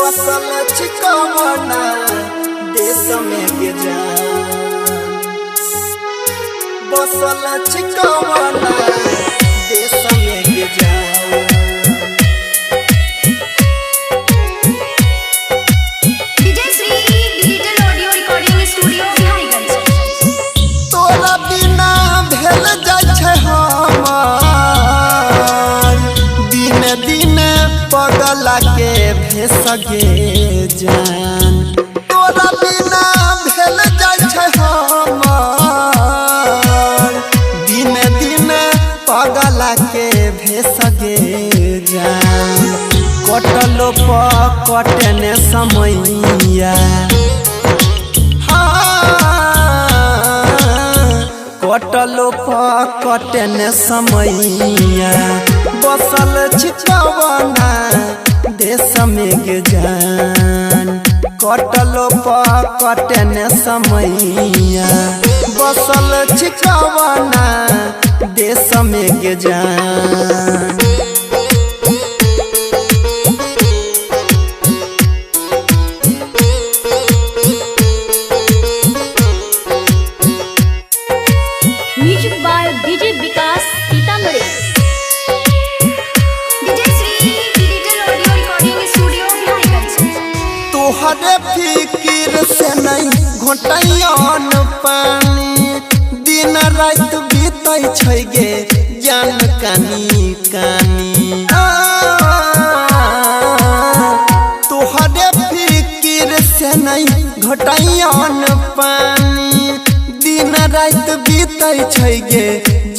बसल छिकवना देश में के जान बसल छिकवना देश में के जान पगला के भेसगे जान तोरा बिना भेल जाय छै हमर दिन दिन पगला के भेसगे जान कटलो कटने समैया कटलो कटने समैया बसल छिकवना देश में के जान कटलो कटने समैया बसल छिकवना देश में के जान तोहरे फिकिर से नहीं घोटैन पानी दिन रात बीतै छै गे जान कानी कानी तोहरे फिकिर से नहीं घोटैन पानी दिन रात बीतै छै गे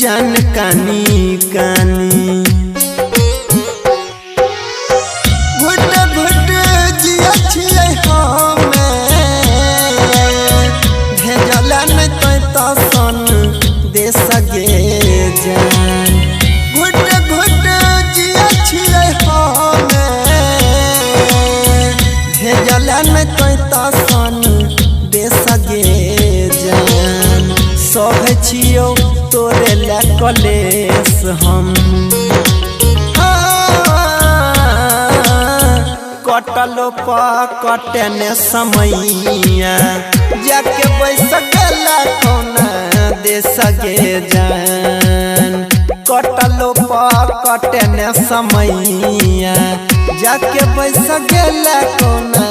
जान कानी कानी सगे जान घुट घुट जिया छियै हमे भेजल नै तो सन दे सगे जान सह छियौ तोरे ला कलेस हम कटलो कटने समैया जाके बैस गेला कोना दे सगे जान कटलो कटने समैया जाके बैस गेला कोना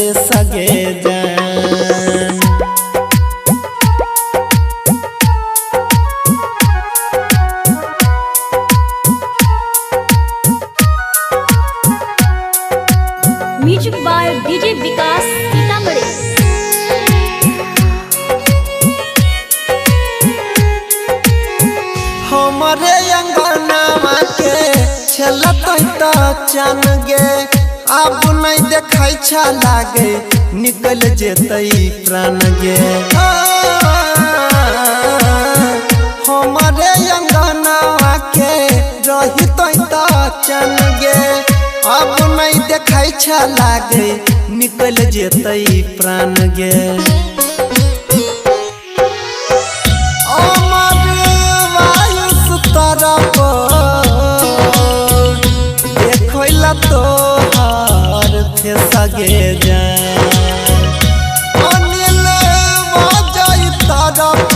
दे सगे जान म्यूजिक बाय डीजे विकास सीतामढ़ी हमरे अंगनावा के छलतै त चन गे अब नहीं देखै छ लागे निकल जेतै प्राण गे हमरे अंगनावा के रहितै त चन गे अब नहीं देखै छ लागे निकल जेतै प्राण गे देखला तोहर सगे जान अनिल बजाई तरफ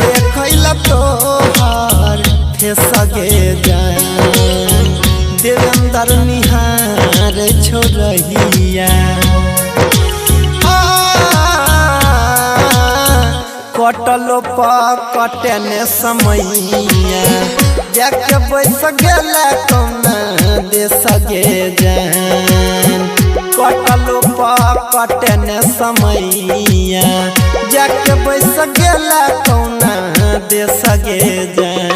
देखला तोहर सगे जान देवेंद्र निहार छोड़िया कटलो कटने समैया जाके बैस गेला कोना दे सगे जान कटलो कटने समैया जाके बैस गेला कोना दे सगे जान।